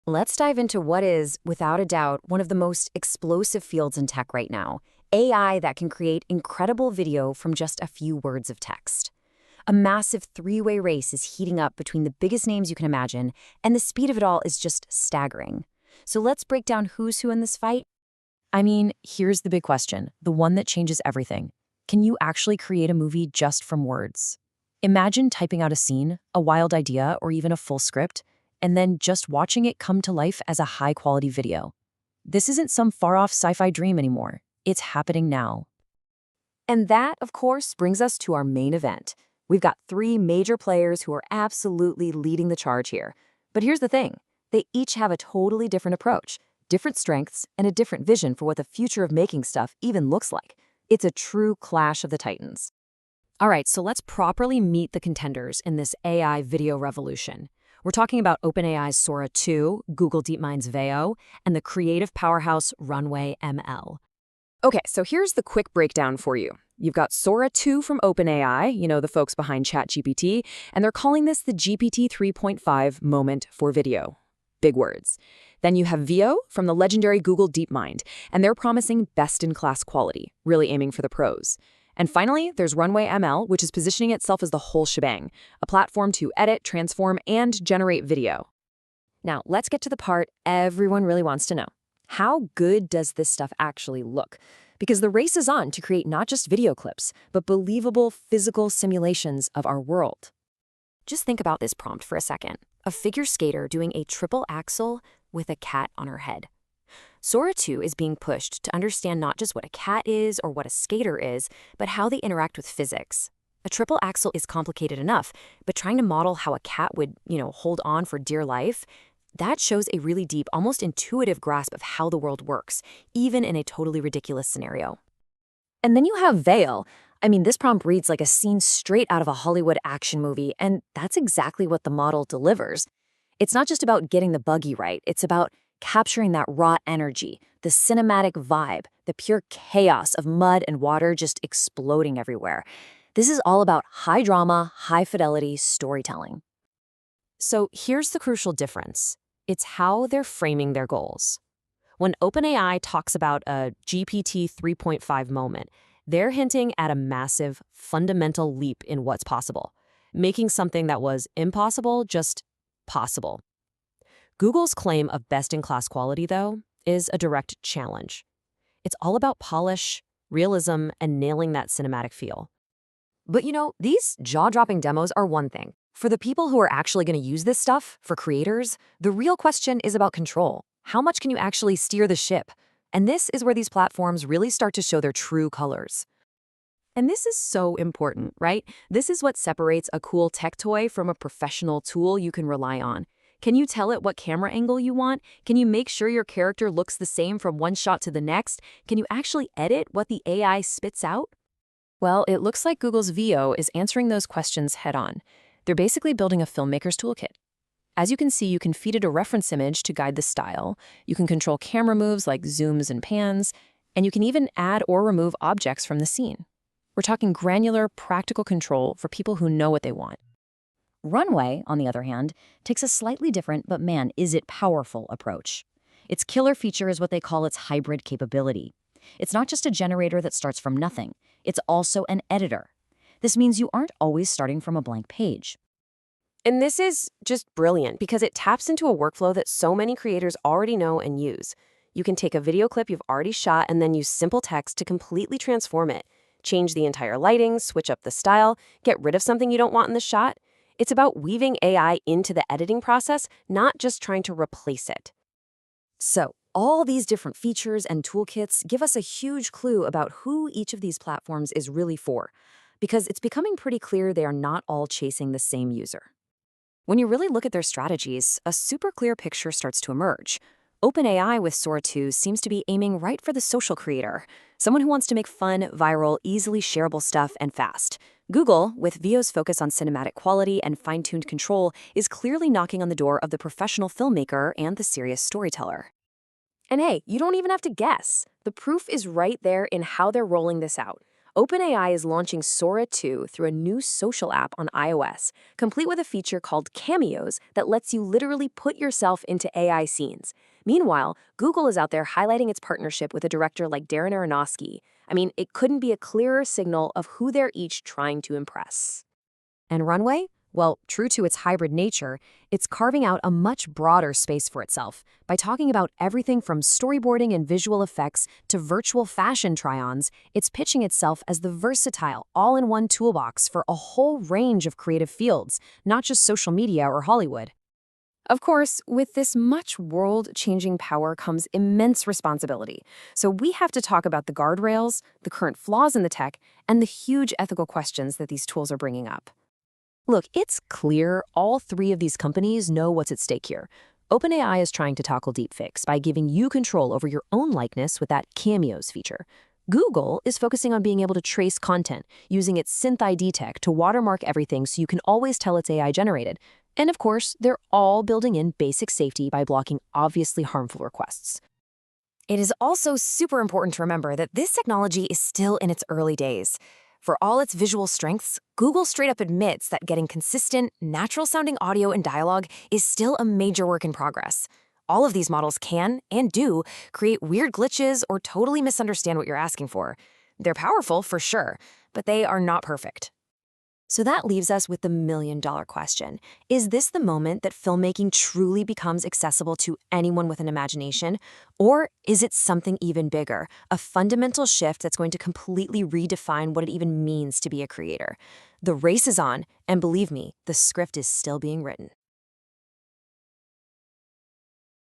Let's dive into what is, without a doubt, one of the most explosive fields in tech right now: AI that can create incredible video from just a few words of text. A massive three-way race is heating up between the biggest names you can imagine, and the speed of it all is just staggering. So let's break down who's who in this fight. I mean, here's the big question, the one that changes everything. Can you actually create a movie just from words? Imagine typing out a scene, a wild idea, or even a full script, and then just watching it come to life as a high-quality video. This isn't some far-off sci-fi dream anymore. It's happening now. And that, of course, brings us to our main event. We've got three major players who are absolutely leading the charge here. But here's the thing. They each have a totally different approach, different strengths, and a different vision for what the future of making stuff even looks like. It's a true clash of the titans. All right, so let's properly meet the contenders in this AI video revolution. We're talking about OpenAI's Sora 2, Google DeepMind's Veo, and the creative powerhouse Runway ML. Okay, so here's the quick breakdown for you. You've got Sora 2 from OpenAI, the folks behind ChatGPT, and they're calling this the GPT 3.5 moment for video. Big words. Then you have Veo from the legendary Google DeepMind, and they're promising best-in-class quality, really aiming for the pros. And finally, there's Runway ML, which is positioning itself as the whole shebang, a platform to edit, transform, and generate video. Now, let's get to the part everyone really wants to know. How good does this stuff actually look? Because the race is on to create not just video clips, but believable physical simulations of our world. Just think about this prompt for a second. A figure skater doing a triple axel with a cat on her head. Sora 2 is being pushed to understand not just what a cat is or what a skater is, but how they interact with physics. A triple axel is complicated enough, but trying to model how a cat would, hold on for dear life, that shows a really deep, almost intuitive grasp of how the world works, even in a totally ridiculous scenario. And then you have Vale. This prompt reads like a scene straight out of a Hollywood action movie, and that's exactly what the model delivers. It's not just about getting the buggy right, it's about capturing that raw energy, the cinematic vibe, the pure chaos of mud and water just exploding everywhere. This is all about high drama, high fidelity storytelling. So here's the crucial difference. It's how they're framing their goals. When OpenAI talks about a GPT 3.5 moment, they're hinting at a massive, fundamental leap in what's possible, making something that was impossible just possible. Google's claim of best-in-class quality, though, is a direct challenge. It's all about polish, realism, and nailing that cinematic feel. But these jaw-dropping demos are one thing. For the people who are actually going to use this stuff, for creators, the real question is about control. How much can you actually steer the ship? And this is where these platforms really start to show their true colors. And this is so important, right? This is what separates a cool tech toy from a professional tool you can rely on. Can you tell it what camera angle you want? Can you make sure your character looks the same from one shot to the next? Can you actually edit what the AI spits out? Well, it looks like Google's Veo is answering those questions head-on. They're basically building a filmmaker's toolkit. As you can see, you can feed it a reference image to guide the style. You can control camera moves like zooms and pans, and you can even add or remove objects from the scene. We're talking granular, practical control for people who know what they want. Runway, on the other hand, takes a slightly different, but man, is it powerful approach. Its killer feature is what they call its hybrid capability. It's not just a generator that starts from nothing. It's also an editor. This means you aren't always starting from a blank page. And this is just brilliant because it taps into a workflow that so many creators already know and use. You can take a video clip you've already shot and then use simple text to completely transform it. Change the entire lighting, switch up the style, get rid of something you don't want in the shot. It's about weaving AI into the editing process, not just trying to replace it. So, all these different features and toolkits give us a huge clue about who each of these platforms is really for, because it's becoming pretty clear they are not all chasing the same user. When you really look at their strategies, a super clear picture starts to emerge. OpenAI with Sora 2 seems to be aiming right for the social creator, someone who wants to make fun, viral, easily shareable stuff and fast. Google, with Veo's focus on cinematic quality and fine-tuned control, is clearly knocking on the door of the professional filmmaker and the serious storyteller. And hey, you don't even have to guess. The proof is right there in how they're rolling this out. OpenAI is launching Sora 2 through a new social app on iOS, complete with a feature called Cameos that lets you literally put yourself into AI scenes. Meanwhile, Google is out there highlighting its partnership with a director like Darren Aronofsky. I mean, it couldn't be a clearer signal of who they're each trying to impress. And Runway? Well, true to its hybrid nature, it's carving out a much broader space for itself by talking about everything from storyboarding and visual effects to virtual fashion try-ons. It's pitching itself as the versatile, all-in-one toolbox for a whole range of creative fields, not just social media or Hollywood. Of course, with this much world-changing power comes immense responsibility. So we have to talk about the guardrails, the current flaws in the tech, and the huge ethical questions that these tools are bringing up. Look, it's clear all three of these companies know what's at stake here. OpenAI is trying to tackle deepfakes by giving you control over your own likeness with that Cameos feature. Google is focusing on being able to trace content, using its Synth ID tech to watermark everything so you can always tell it's AI generated. And of course, they're all building in basic safety by blocking obviously harmful requests. It is also super important to remember that this technology is still in its early days. For all its visual strengths, Google straight up admits that getting consistent, natural-sounding audio and dialogue is still a major work in progress. All of these models can, and do, create weird glitches or totally misunderstand what you're asking for. They're powerful, for sure, but they are not perfect. So that leaves us with the million-dollar question. Is this the moment that filmmaking truly becomes accessible to anyone with an imagination? Or is it something even bigger, a fundamental shift that's going to completely redefine what it even means to be a creator? The race is on, and believe me, the script is still being written.